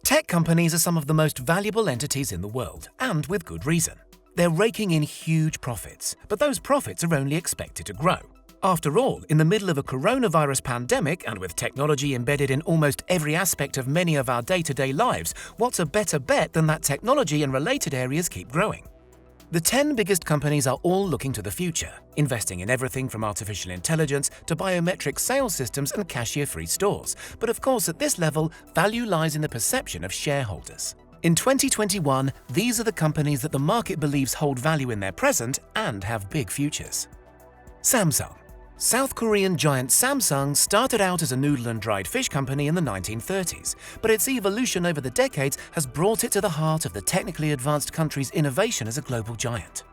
Tech companies are some of the most valuable entities in the world, and with good reason. They're raking in huge profits, but those profits are only expected to grow. After all, in the middle of a coronavirus pandemic and with technology embedded in almost every aspect of many of our day-to-day lives, what's a better bet than that technology and related areas keep growing? The 10 biggest companies are all looking to the future, investing in everything from artificial intelligence to biometric sales systems and cashier-free stores. But of course, at this level, value lies in the perception of shareholders. In 2021, these are the companies that the market believes hold value in their present and have big futures. Samsung. South Korean giant Samsung started out as a noodle and dried fish company in the 1930s, but its evolution over the decades has brought it to the heart of the technically advanced country's innovation as a global giant.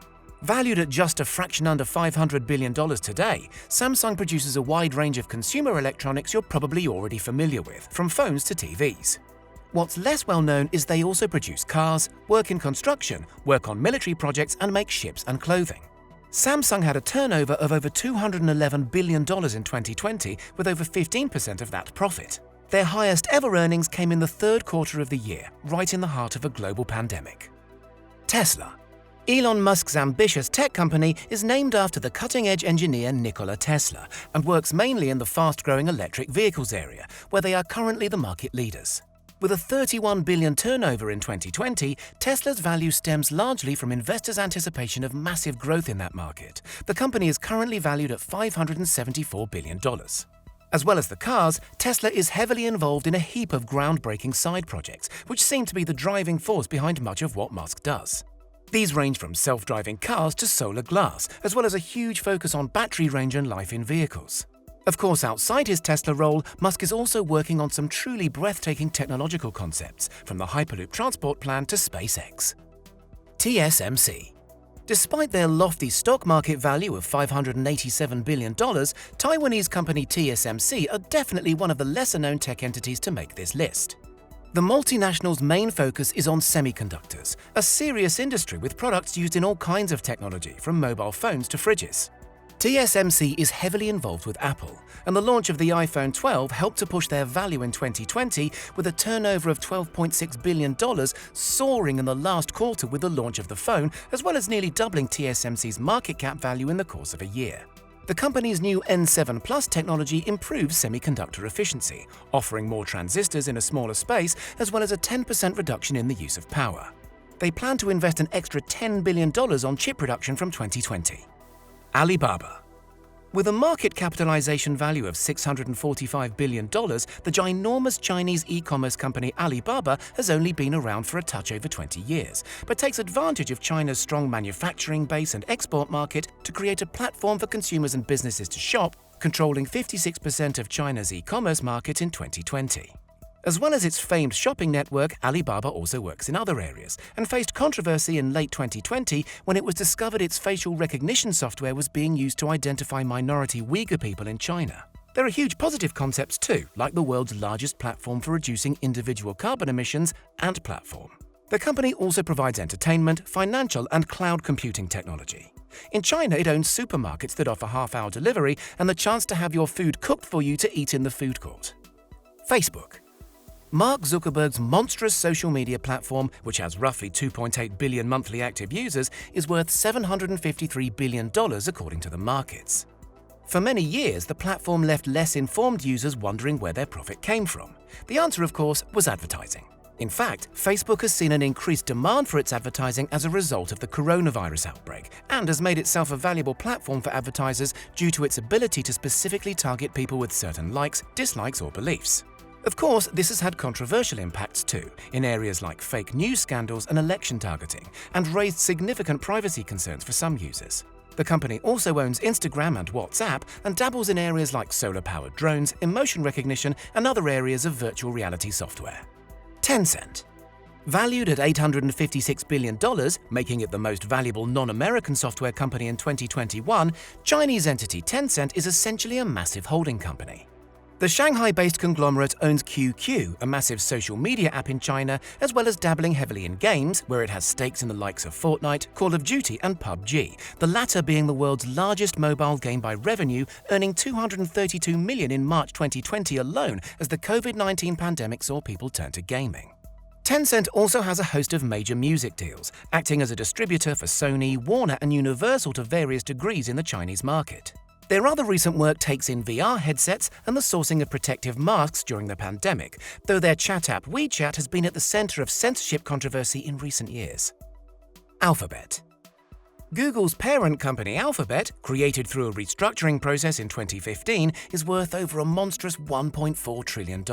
Valued at just a fraction under $500 billion today, Samsung produces a wide range of consumer electronics you're probably already familiar with, from phones to TVs. What's less well known is they also produce cars, work in construction, work on military projects, and make ships and clothing. Samsung had a turnover of over $211 billion in 2020, with over 15% of that profit. Their highest ever earnings came in the third quarter of the year, right in the heart of a global pandemic. Tesla. Elon Musk's ambitious tech company is named after the cutting-edge engineer Nikola Tesla and works mainly in the fast-growing electric vehicles area, where they are currently the market leaders. With a $31 billion turnover in 2020, Tesla's value stems largely from investors' anticipation of massive growth in that market. The company is currently valued at $574 billion. As well as the cars, Tesla is heavily involved in a heap of groundbreaking side projects, which seem to be the driving force behind much of what Musk does. These range from self-driving cars to solar glass, as well as a huge focus on battery range and life in vehicles. Of course, outside his Tesla role, Musk is also working on some truly breathtaking technological concepts, from the Hyperloop transport plan to SpaceX. TSMC. Despite their lofty stock market value of $587 billion, Taiwanese company TSMC are definitely one of the lesser-known tech entities to make this list. The multinational's main focus is on semiconductors, a serious industry with products used in all kinds of technology, from mobile phones to fridges. TSMC is heavily involved with Apple, and the launch of the iPhone 12 helped to push their value in 2020 with a turnover of $12.6 billion, soaring in the last quarter with the launch of the phone, as well as nearly doubling TSMC's market cap value in the course of a year. The company's new N7 Plus technology improves semiconductor efficiency, offering more transistors in a smaller space, as well as a 10% reduction in the use of power. They plan to invest an extra $10 billion on chip production from 2020. Alibaba. With a market capitalization value of $645 billion, the ginormous Chinese e-commerce company Alibaba has only been around for a touch over 20 years, but takes advantage of China's strong manufacturing base and export market to create a platform for consumers and businesses to shop, controlling 56% of China's e-commerce market in 2020. As well as its famed shopping network, Alibaba also works in other areas and faced controversy in late 2020 when it was discovered its facial recognition software was being used to identify minority Uyghur people in China. There are huge positive concepts too, like the world's largest platform for reducing individual carbon emissions, Ant Platform. The company also provides entertainment, financial, and cloud computing technology. In China, it owns supermarkets that offer half-hour delivery and the chance to have your food cooked for you to eat in the food court. Facebook. Mark Zuckerberg's monstrous social media platform, which has roughly 2.8 billion monthly active users, is worth $753 billion according to the markets. For many years, the platform left less informed users wondering where their profit came from. The answer, of course, was advertising. In fact, Facebook has seen an increased demand for its advertising as a result of the coronavirus outbreak and has made itself a valuable platform for advertisers due to its ability to specifically target people with certain likes, dislikes, or beliefs. Of course, this has had controversial impacts too, in areas like fake news scandals and election targeting, and raised significant privacy concerns for some users. The company also owns Instagram and WhatsApp and dabbles in areas like solar-powered drones, emotion recognition, and other areas of virtual reality software. Tencent. Valued at $856 billion, making it the most valuable non-American software company in 2021, Chinese entity Tencent is essentially a massive holding company. The Shanghai-based conglomerate owns QQ, a massive social media app in China, as well as dabbling heavily in games, where it has stakes in the likes of Fortnite, Call of Duty, and PUBG, the latter being the world's largest mobile game by revenue, earning $232 million in March 2020 alone as the COVID-19 pandemic saw people turn to gaming. Tencent also has a host of major music deals, acting as a distributor for Sony, Warner and Universal to various degrees in the Chinese market. Their other recent work takes in VR headsets and the sourcing of protective masks during the pandemic, though their chat app WeChat has been at the center of censorship controversy in recent years. Alphabet. Google's parent company Alphabet, created through a restructuring process in 2015, is worth over a monstrous $1.4 trillion.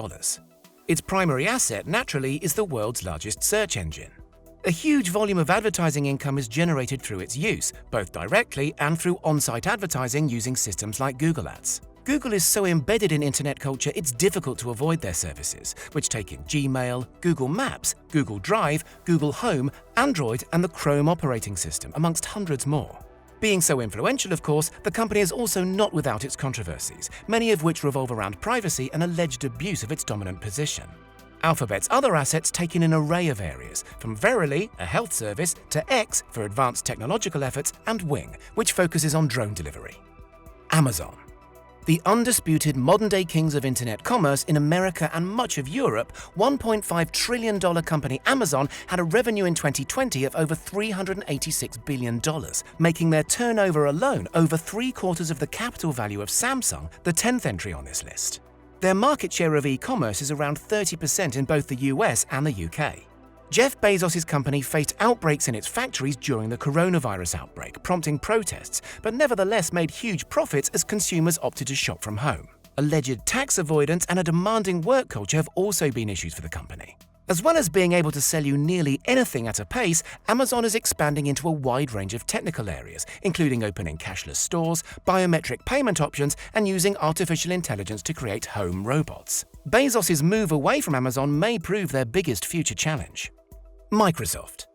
Its primary asset, naturally, is the world's largest search engine. A huge volume of advertising income is generated through its use, both directly and through on-site advertising using systems like Google Ads. Google is so embedded in internet culture it's difficult to avoid their services, which take in Gmail, Google Maps, Google Drive, Google Home, Android and the Chrome operating system, amongst hundreds more. Being so influential, of course, the company is also not without its controversies, many of which revolve around privacy and alleged abuse of its dominant position. Alphabet's other assets take in an array of areas, from Verily, a health service, to X for advanced technological efforts, and Wing, which focuses on drone delivery. Amazon. The undisputed modern-day kings of internet commerce in America and much of Europe, $1.5 trillion company Amazon had a revenue in 2020 of over $386 billion, making their turnover alone over 3/4 of the capital value of Samsung, the 10th entry on this list. Their market share of e-commerce is around 30% in both the US and the UK. Jeff Bezos' company faced outbreaks in its factories during the coronavirus outbreak, prompting protests, but nevertheless made huge profits as consumers opted to shop from home. Alleged tax avoidance and a demanding work culture have also been issues for the company. As well as being able to sell you nearly anything at a pace, Amazon is expanding into a wide range of technical areas, including opening cashless stores, biometric payment options, and using artificial intelligence to create home robots. Bezos' move away from Amazon may prove their biggest future challenge. Microsoft.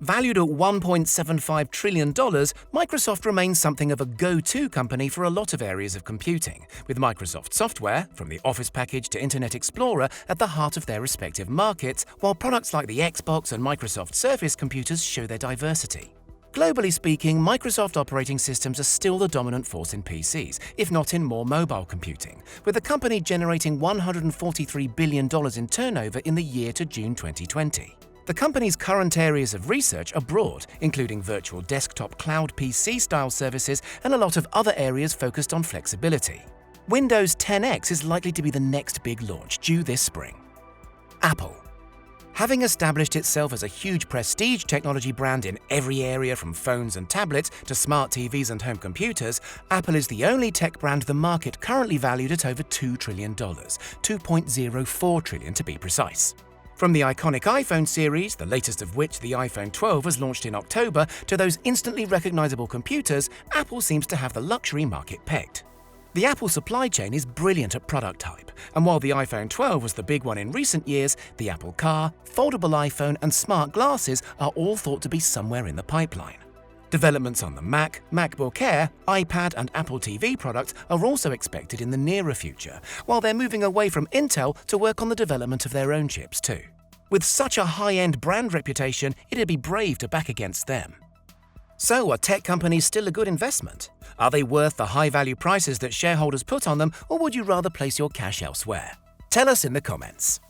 Valued at $1.75 trillion, Microsoft remains something of a go-to company for a lot of areas of computing, with Microsoft software, from the Office package to Internet Explorer, at the heart of their respective markets, while products like the Xbox and Microsoft Surface computers show their diversity. Globally speaking, Microsoft operating systems are still the dominant force in PCs, if not in more mobile computing, with the company generating $143 billion in turnover in the year to June 2020. The company's current areas of research are broad, including virtual desktop cloud PC-style services and a lot of other areas focused on flexibility. Windows 10X is likely to be the next big launch, due this spring. Apple. Having established itself as a huge prestige technology brand in every area from phones and tablets to smart TVs and home computers, Apple is the only tech brand the market currently valued at over $2 trillion, $2.04 trillion to be precise. From the iconic iPhone series, the latest of which, the iPhone 12, was launched in October, to those instantly recognizable computers, Apple seems to have the luxury market pegged. The Apple supply chain is brilliant at product hype, and while the iPhone 12 was the big one in recent years, the Apple Car, foldable iPhone and smart glasses are all thought to be somewhere in the pipeline. Developments on the Mac, MacBook Air, iPad and Apple TV products are also expected in the nearer future, while they're moving away from Intel to work on the development of their own chips too. With such a high-end brand reputation, it'd be brave to back against them. So, are tech companies still a good investment? Are they worth the high-value prices that shareholders put on them, or would you rather place your cash elsewhere? Tell us in the comments.